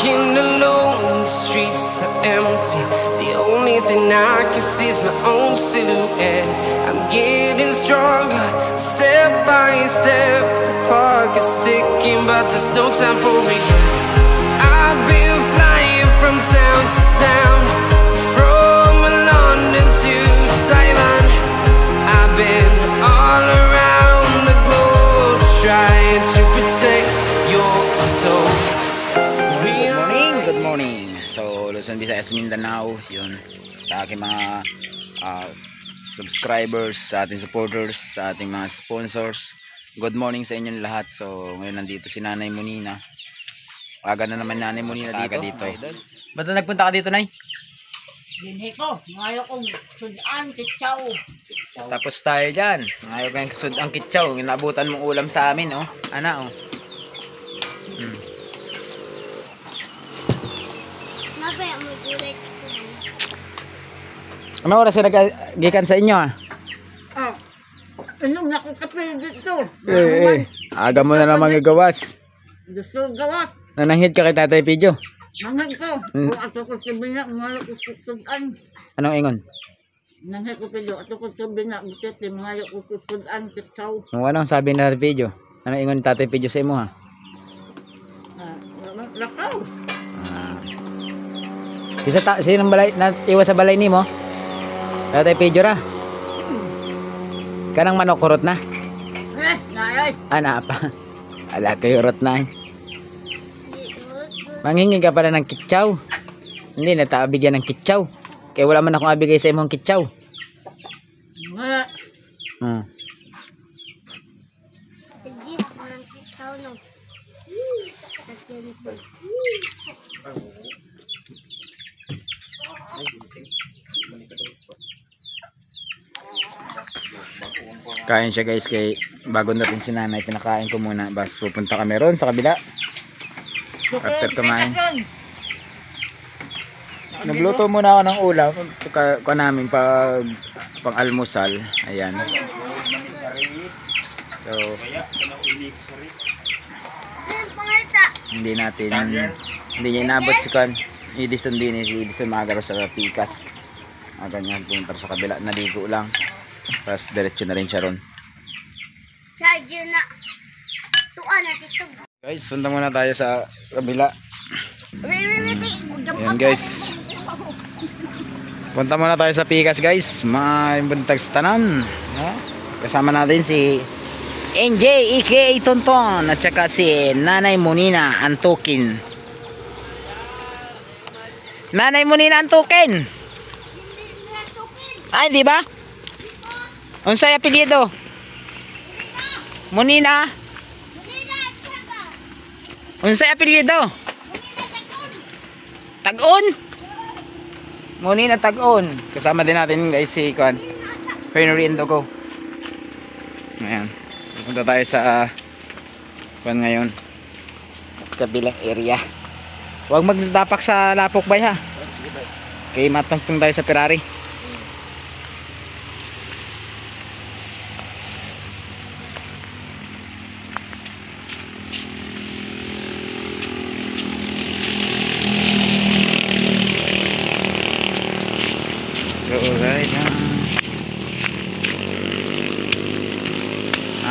walking alone, the streets are empty. The only thing I can see is my own silhouette. I'm getting stronger, step by step. The clock is ticking, but there's no time for regrets. I've been flying from town to town, from London to Taiwan. I've been all around the globe, trying to protect your soul. Good morning. So, Luzon, Visayas, Mindanao, yun, sa aking mga subscribers, sa ating supporters, sa ating mga sponsors. Good morning sa inyong lahat. So, ngayon nandito si Nanay Monina. Aga na naman Nanay Monina dito. Ba't na nagpunta ka dito, Nay? Dinhi ko, ngayon kong sudan, kitsaw. Tapos tayo dyan. Ngayon kang ang kitsaw. Inabutan mong ulam sa amin, oh. Ana, oh. Ano oras na nag-gikan sa inyo, ah? Anong nakakape dito? Aga mo na lang magagawas. Gusto gawas. Nananghid ka kay Tatay Pidyo. Nanghid ko. Kung ato ko sabi na, ngayon ko sudan. Anong ingon? Nanghid ko pilo, ato ko sabi na, busit, ngayon ko sudan, kitsaw. Anong sabi na Tatay Pidyo? Anong ingon Tatay Pidyo sa imo, ha? Lakaw. Sinong balay, iwas sa balay ni mo? Tatay Pidyo ra. Kanang manok kurot na? Nayay. Ana pa. Ala kayo urot na. Manghingi ka pala ng kitsaw. Hindi na ta bigyan ng kitsaw. Kaya wala man akong abigay sa imong kitsaw. Wala. Hindi ako ng kitsaw no. Kain siya guys, kay bago natin si Nanay, pinakain ko muna. Bas pupunta kami ron sa kabila. After kumain, nagluto muna ako ng ulam ko namin pang almusal. Ayan. So hindi niya inabot si Kan Edison din, si Edison magaro sa pikas. Ganyan, pumunta sa kabila, naligo lang. Tapos diretso na rin siya ron. Charger na. Tuan na dito. Guys, punta muna tayo sa kabila. Ayan guys, punta muna tayo sa pikas guys. May buntag sa tanan. Kasama natin si NJ aka Tonton at saka si Nanay Monina Antukin. Nanay Monina Antukin. Ay, di ba? Unsay apelyido? Monina. Unsay apelyido? Tag-on. Monina Tag-on. Kasama din natin guys si Kwan Henry Indogo. Ayan. Pupunta tayo sa Kwan ngayon, kabilang area. Huwag magdapak sa lapok bay ha. Okay, matungtong tayo sa Ferrari. So right now,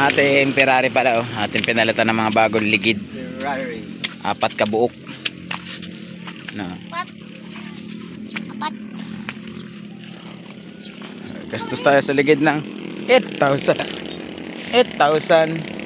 ating Ferrari pala, oh. Ating pinalitan ng mga bagong ligid. Ferrari. 4 kabuok. No. Apat. Gastos tayo sa ligid ng 8,000. 8,000.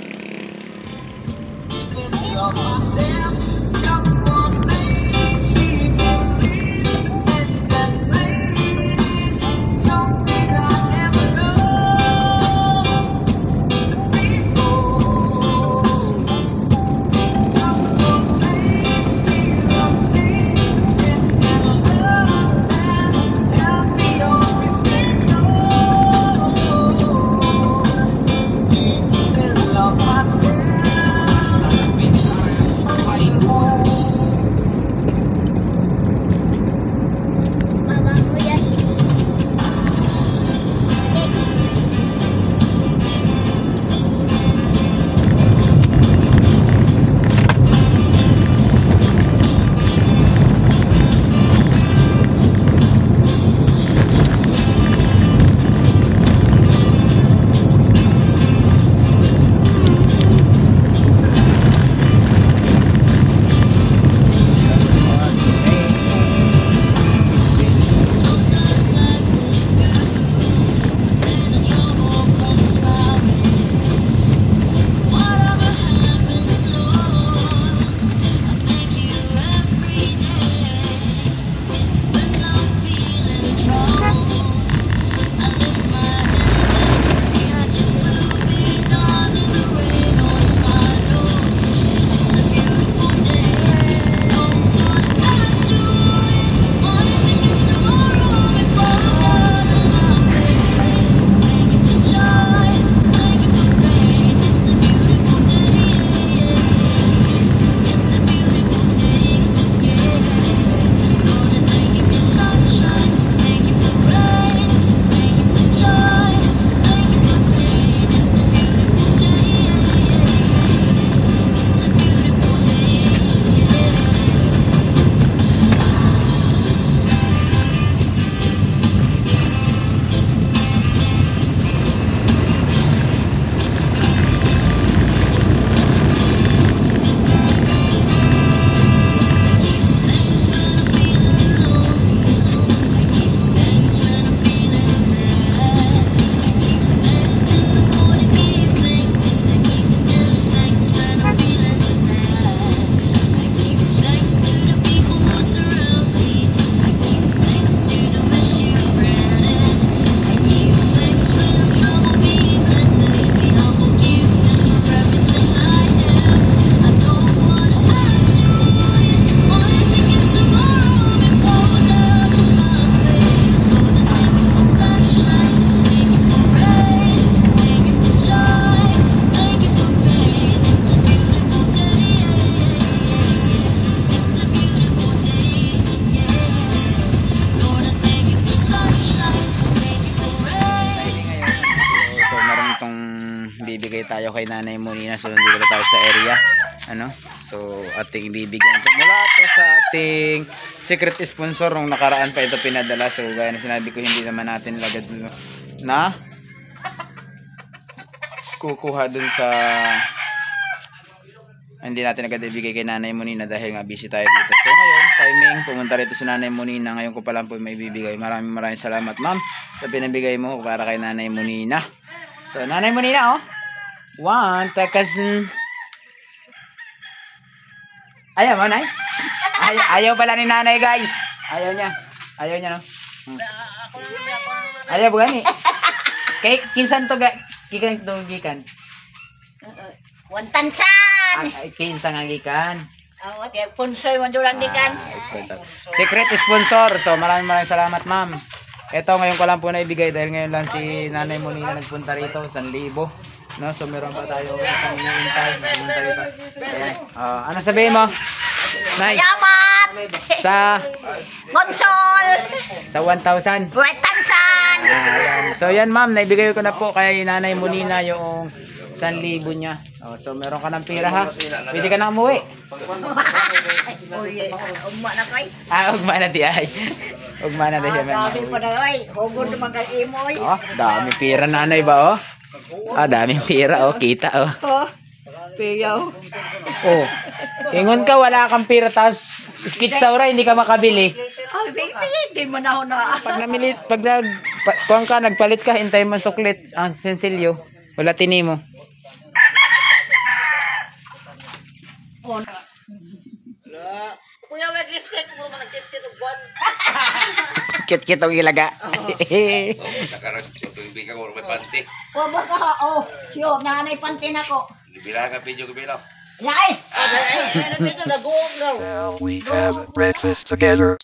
gustong bibigay tayo kay Nanay Monina. So nandito na tayo sa area. Ano? So ating ibibigyan ito mula to sa ating secret sponsor. Nung nakaraan pa ito pinadala. So gaya na sinabi ko, hindi naman natin lagad na kukuha dun sa hindi natin agad ibigay kay Nanay Monina dahil nga busy tayo dito. So ngayon, timing, pumunta rito si Nanay Monina. Ngayon ko pa lang po may bibigay. Maraming salamat ma'am sa pinabigay mo para kay Nanay Monina. So Nanay Monina, oh, 1 takasin. Ayaw mo, Nay? Ayaw pala ni Nanay, guys. Ayaw niya, no? Ayaw po gani. Kay kinsan to gikan. Wantansan! Ay, kinsan nga gikan. Awat ya punsoy man dulang dikan. Sponsor. Secret sponsor. So maraming salamat, ma'am. Ito ngayon ko lang po naibigay dahil ngayon lang si Nanay Monina nagpunta rito, 1,000. No, so meron pa tayo isang hinihintay. Pumunta rito. Ayan. Ano sabihin mo? Nay. Salamat! Sa Konsol! sa 1,000. Wantansan! Ayan. So yan ma'am, naibigay ko na po kay Nanay Monina yung 1,000 niya. So meron ka ng pira ha. Pwede ka na umuwi. Uy, umma na kay. Ugma na di ay. Ugma na di siya. Sabi pa na ay, hugod naman kay imoy. Dami pira nanay ba oh? Daming pira oh, kita oh. Oh, piyaw. Oh. Ingon ka wala kang pira tas kitsaura hindi ka makabili. Ay, baby, di mo na ako na. Kuwang ka nagpalit ka hintay mo suklit ang sensilyo. Wala tini mo. Kuya, may kit-kit mo, mag-kit-kit og buwan. Kit-kit ang ilaga. Sekarang contoh ibigay ko may panty. O baka, oh, siyo, nanay pantin ako. Dibilang ka video ko bilang. Yay! Ano dito, nag-uog daw. Now we have breakfast together.